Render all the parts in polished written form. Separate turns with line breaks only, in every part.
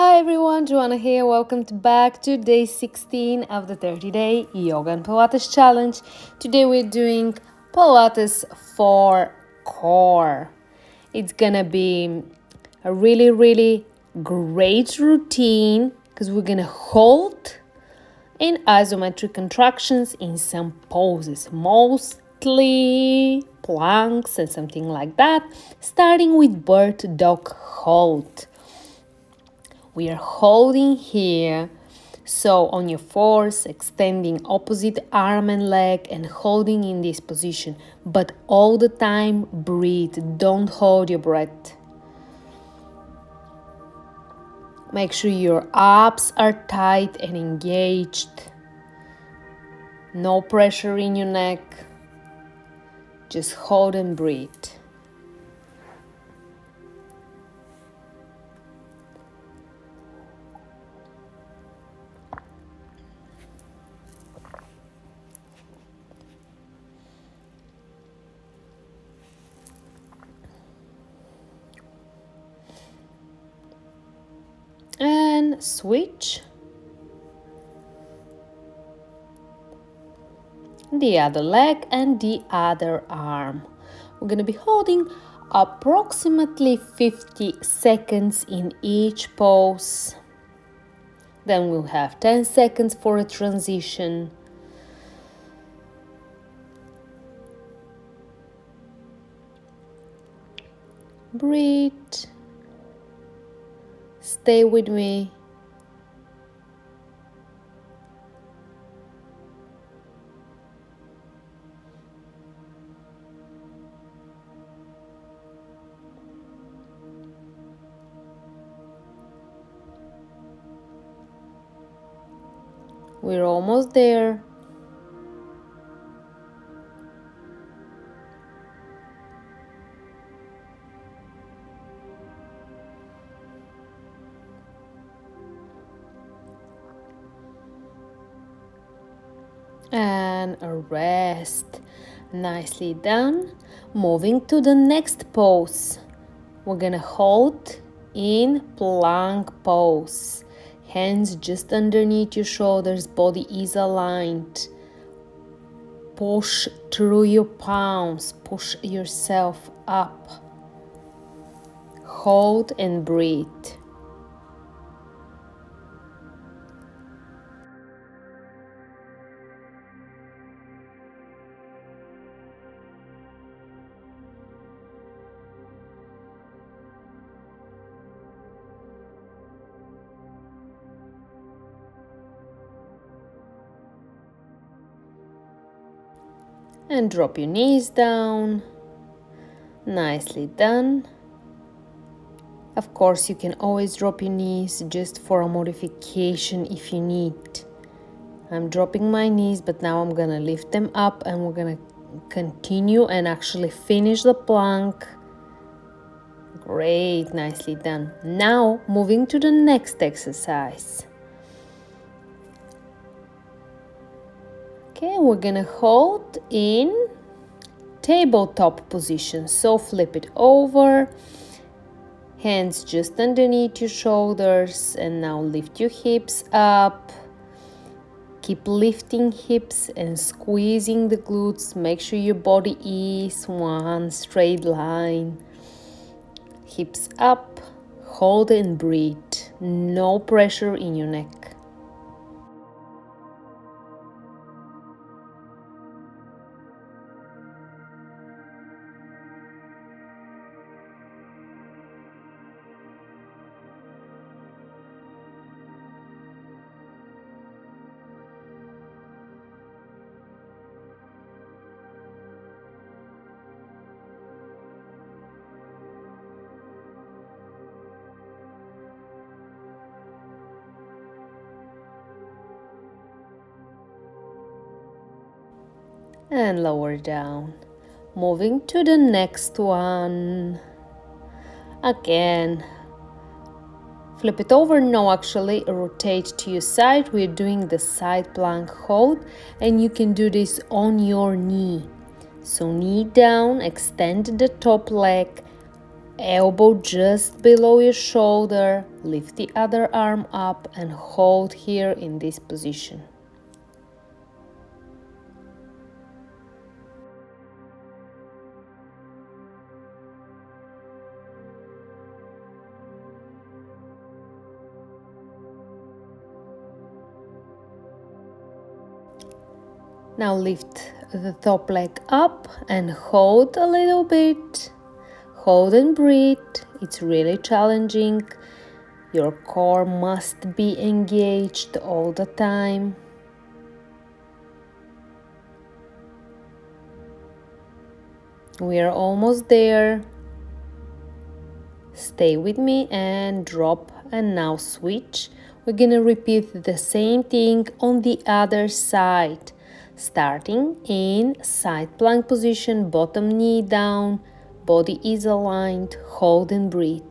Hi everyone, Joana here. Welcome back to day 16 of the 30-day Yoga and Pilates challenge. Today we're doing Pilates for core. It's gonna be a really great routine because we're gonna hold in isometric contractions in some poses, mostly planks and something like that, starting with bird dog hold. We are holding here, so on your fours, extending opposite arm and leg and holding in this position, but all the time breathe, don't hold your breath. Make sure your abs are tight and engaged. No pressure in your neck. Just hold and breathe. And switch. The other leg and the other arm. We're going to be holding approximately 50 seconds in each pose. Then we'll have 10 seconds for a transition. Breathe. Stay with me. We're almost there. And a rest. Nicely done. Moving to the next pose. We're gonna hold in plank pose. Hands just underneath your shoulders, body is aligned. Push through your palms, push yourself up. Hold and breathe. And drop your knees down. Nicely done. Of course, you can always drop your knees just for a modification if you need. I'm dropping my knees, but now I'm gonna lift them up and we're gonna continue and actually finish the plank. Great, nicely done. Now, moving to the next exercise. Okay, we're gonna hold in tabletop position. So flip it over, hands just underneath your shoulders, and now lift your hips up. Keep lifting hips and squeezing the glutes. Make sure your body is one straight line. Hips up, hold and breathe. No pressure in your neck. And lower down. Moving to the next one. Again, flip it over. No, actually rotate to your side. We're doing the side plank hold, and you can do this on your knee. So knee down, extend the top leg elbow just below your shoulder. Lift the other arm up and hold here in this position. Now lift the top leg up and hold a little bit. Hold and breathe. It's really challenging. Your core must be engaged all the time. We are almost there. Stay with me and drop, and now switch. We're gonna repeat the same thing on the other side. Starting in side plank position, bottom knee down, body is aligned, hold and breathe.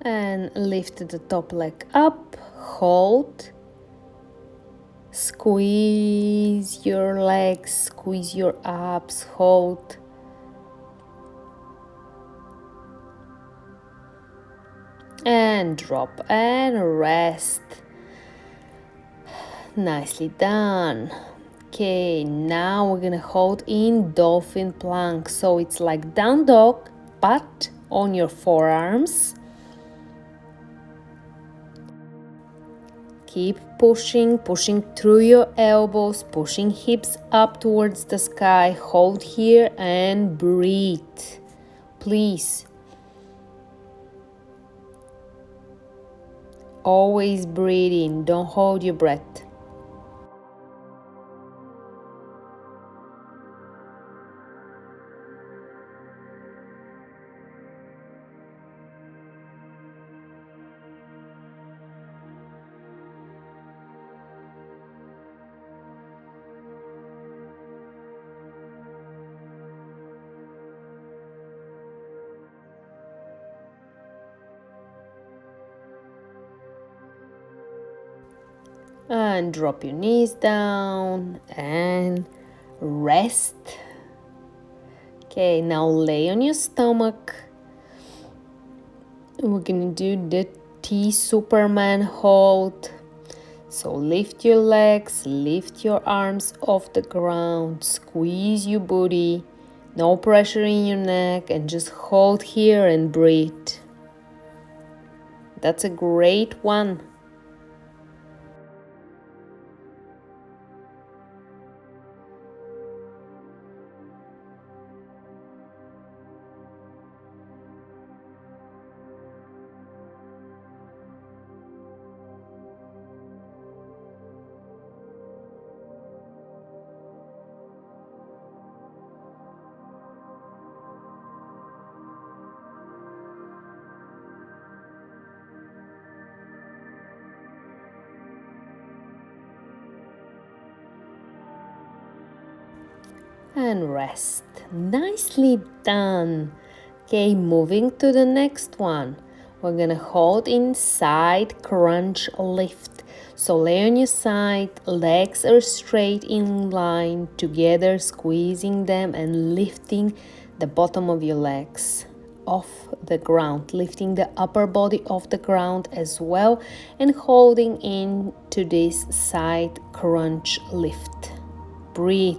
And lift the top leg up, hold, squeeze your legs, squeeze your abs, hold. And drop and rest. Nicely done. Okay, now we're gonna hold in dolphin plank. So it's like down dog, but on your forearms. Keep pushing, pushing through your elbows, pushing hips up towards the sky. Hold here and breathe. Please. Always breathe in, don't hold your breath. And drop your knees down and rest. Okay, now lay on your stomach. We're gonna do the T Superman hold. So lift your legs, lift your arms off the ground, squeeze your booty, no pressure in your neck, and just hold here and breathe. That's a great one. And rest. Nicely done. Okay, moving to the next one. We're gonna hold in side crunch lift. So lay on your side, legs are straight in line together, squeezing them and lifting the bottom of your legs off the ground, lifting the upper body off the ground as well, and holding in to this side crunch lift. Breathe.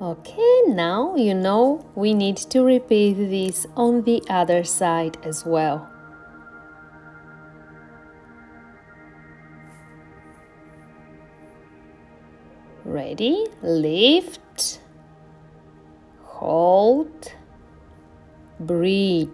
Okay, now you know we need to repeat this on the other side as well. Ready? Lift, hold, breathe.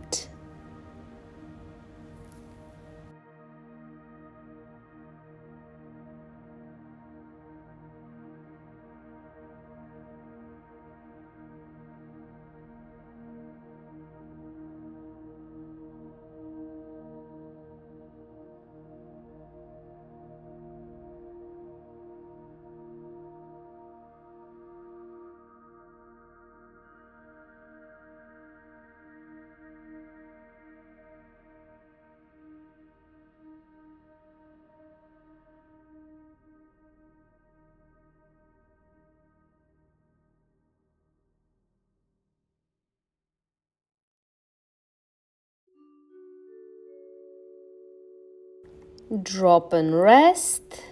Drop and rest.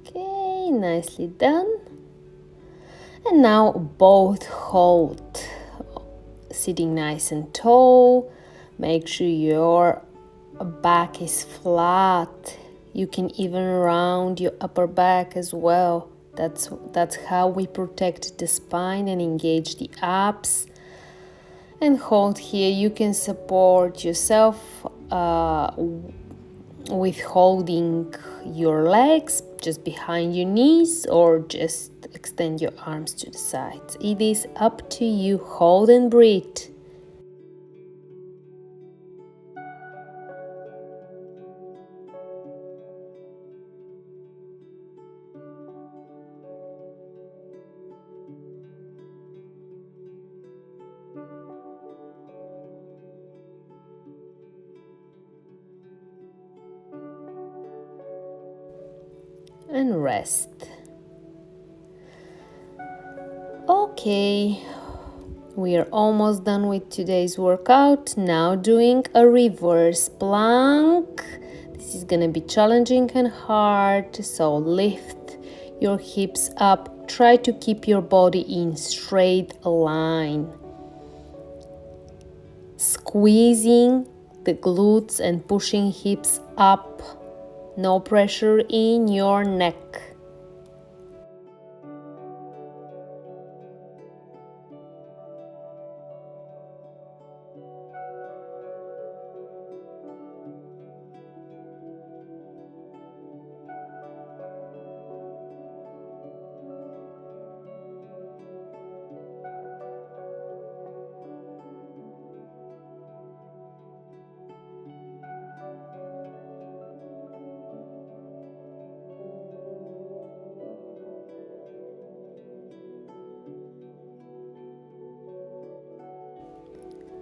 Okay, nicely done. And now both hold. Sitting nice and tall. Make sure your back is flat. You can even round your upper back as well. That's how we protect the spine and engage the abs. And hold here. You can support yourself with holding your legs just behind your knees or just extend your arms to the sides. It is up to you. Hold and breathe. And rest. Okay, we are almost done with today's workout. Now doing a reverse plank. This is gonna be challenging and hard, so lift your hips up. Try to keep your body in straight line. Squeezing the glutes and pushing hips up. No pressure in your neck.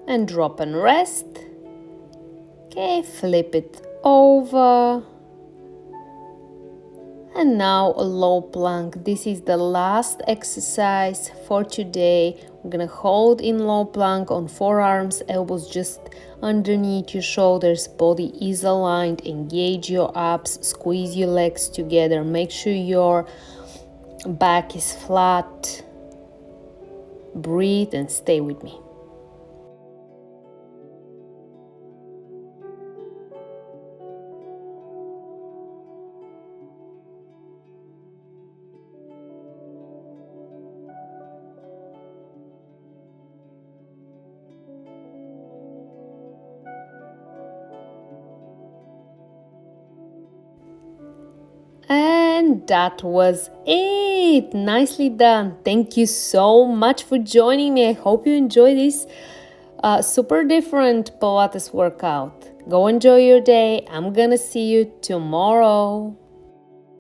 And drop and rest. Okay, flip it over. And now a low plank. This is the last exercise for today. We're gonna hold in low plank on forearms, elbows just underneath your shoulders. Body is aligned. Engage your abs, squeeze your legs together. Make sure your back is flat. Breathe and stay with me. And that was it. Nicely done. Thank you so much for joining me. I hope you enjoy this super different Pilates workout. Go enjoy your day. I'm gonna see you tomorrow.